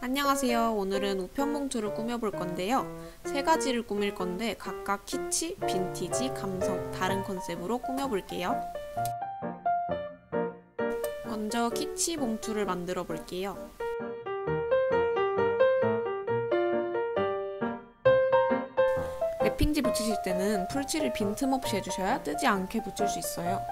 안녕하세요. 오늘은 우편봉투를 꾸며볼 건데요. 세 가지를 꾸밀 건데 각각 키치, 빈티지, 감성, 다른 컨셉으로 꾸며볼게요. 먼저 키치 봉투를 만들어 볼게요. 랩핑지 붙이실 때는 풀칠을 빈틈없이 해주셔야 뜨지 않게 붙일 수 있어요.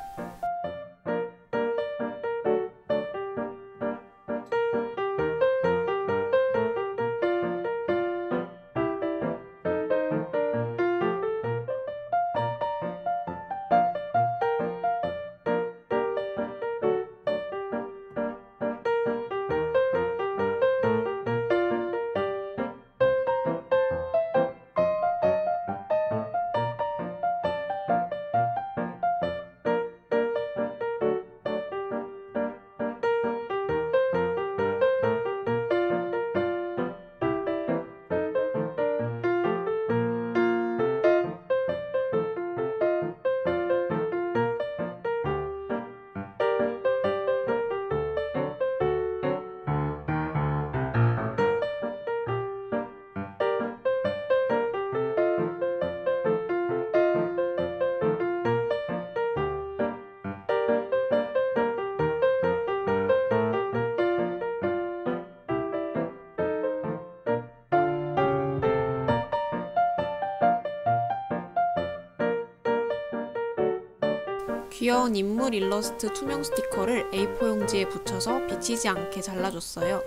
귀여운 인물 일러스트 투명 스티커를 A4 용지에 붙여서 비치지 않게 잘라줬어요.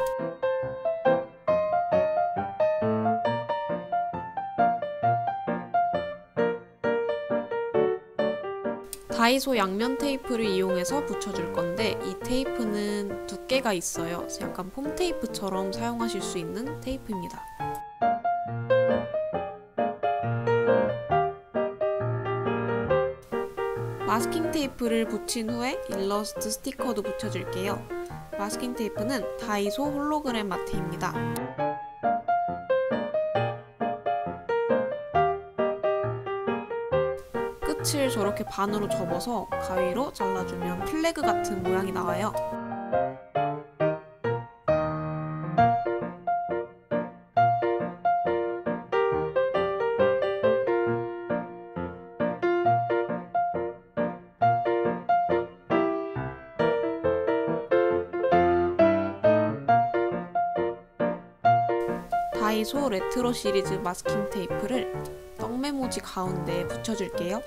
다이소 양면 테이프를 이용해서 붙여줄 건데 이 테이프는 두께가 있어요. 약간 폼 테이프처럼 사용하실 수 있는 테이프입니다. 마스킹 테이프를 붙인 후에 일러스트 스티커도 붙여줄게요. 마스킹 테이프는 다이소 홀로그램 마테입니다. 끝을 저렇게 반으로 접어서 가위로 잘라주면 플래그 같은 모양이 나와요. 다이소 레트로 시리즈 마스킹 테이프를 떡메모지 가운데에 붙여줄게요.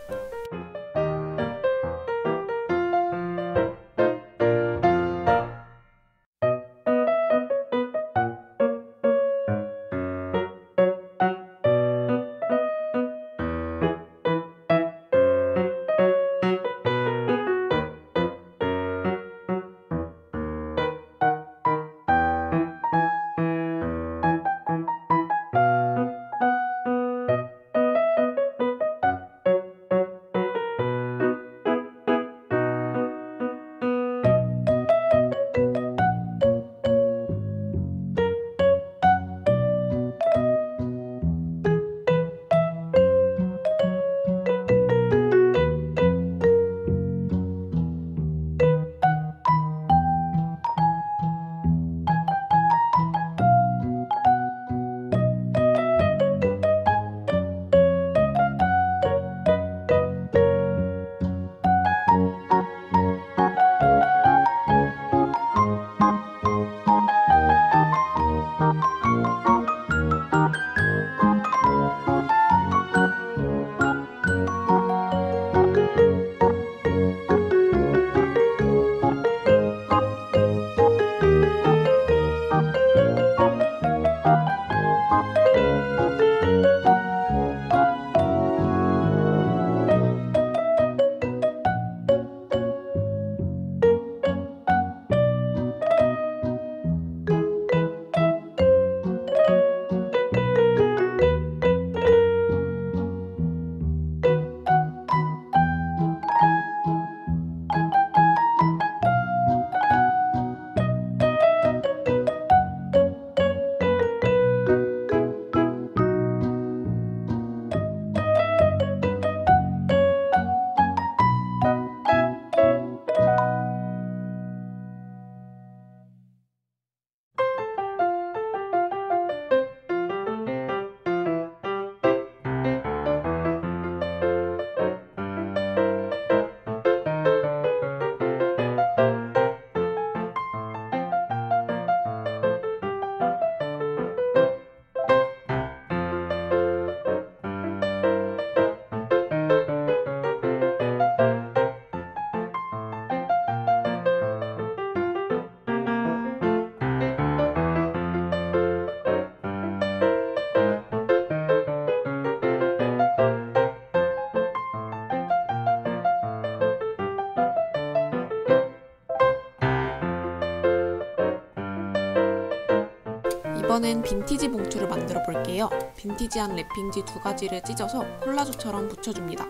이번엔 빈티지 봉투를 만들어 볼게요. 빈티지한 랩핑지 2가지를 찢어서 콜라주처럼 붙여줍니다.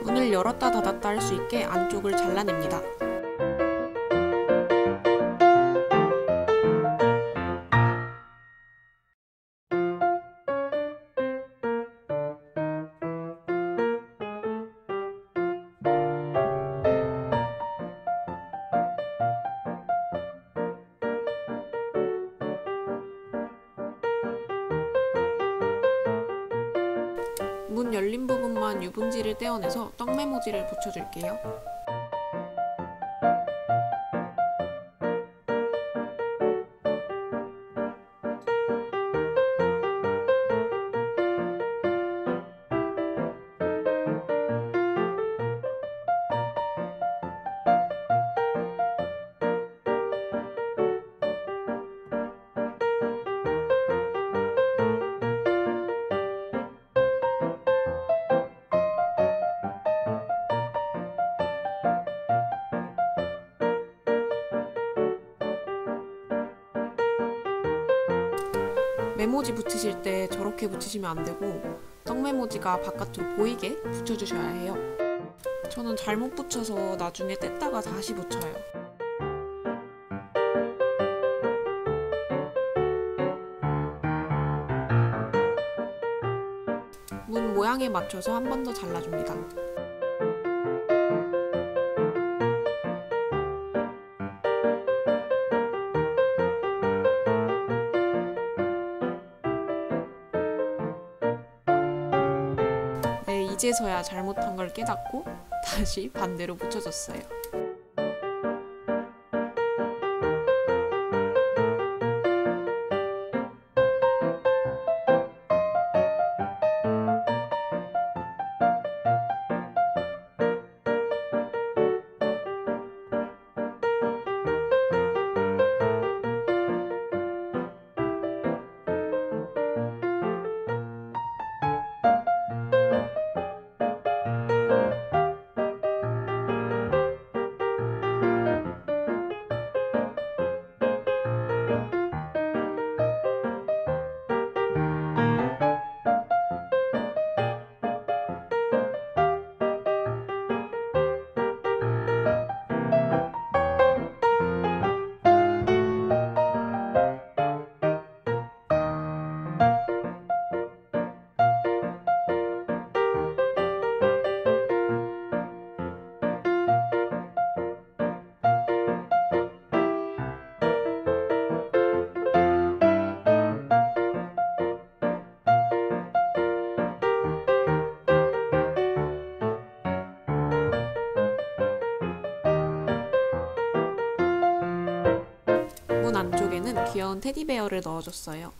문을 열었다 닫았다 할 수 있게 안쪽을 잘라냅니다. 문 열린 부분만 유분지를 떼어내서 떡 메모지를 붙여줄게요. 메모지 붙이실 때 저렇게 붙이시면 안 되고 떡 메모지가 바깥으로 보이게 붙여주셔야 해요. 저는 잘못 붙여서 나중에 뗐다가 다시 붙여요. 문 모양에 맞춰서 한 번 더 잘라줍니다. 네, 이제서야 잘못한 걸 깨닫고 다시 반대로 붙여줬어요. 문 안쪽에는 귀여운 테디베어를 넣어줬어요.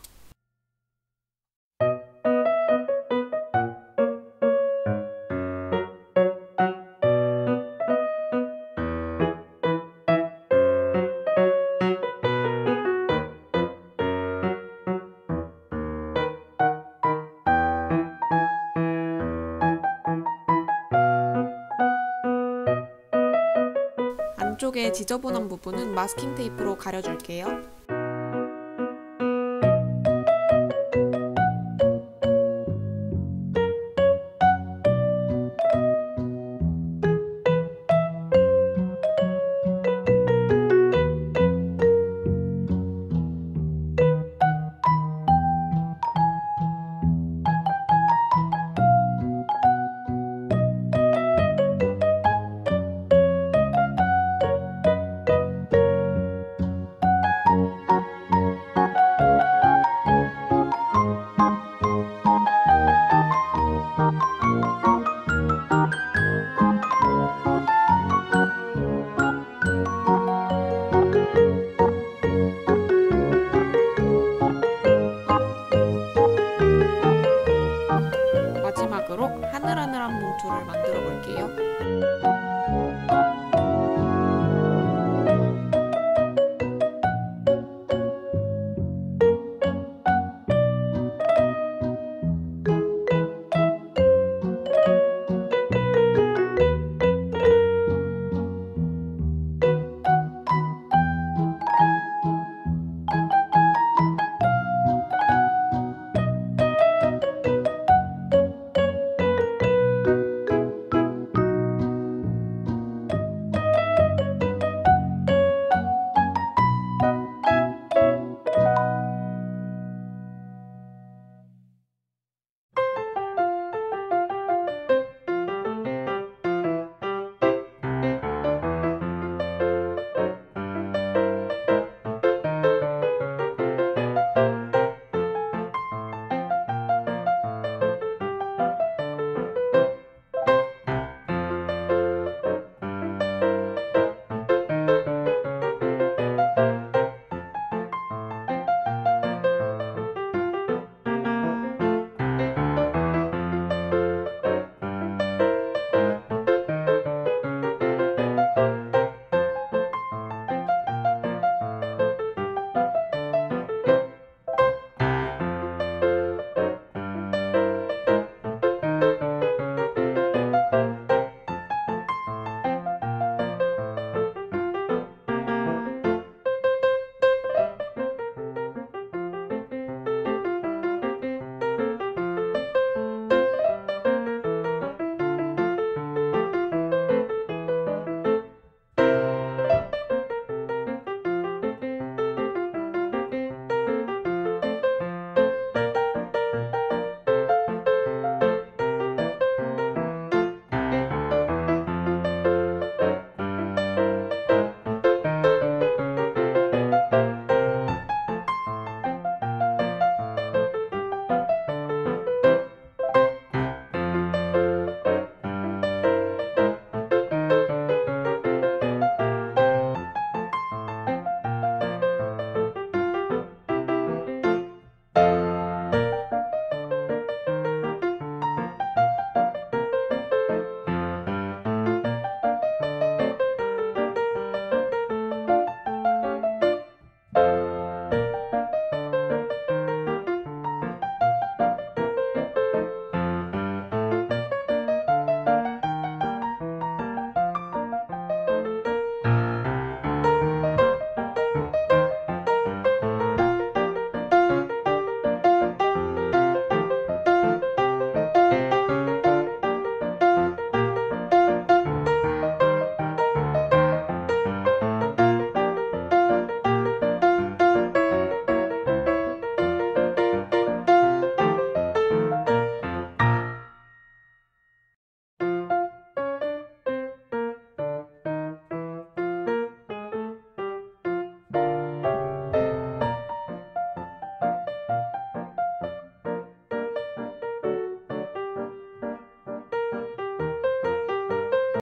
안쪽에 지저분한 부분은 마스킹 테이프로 가려줄게요.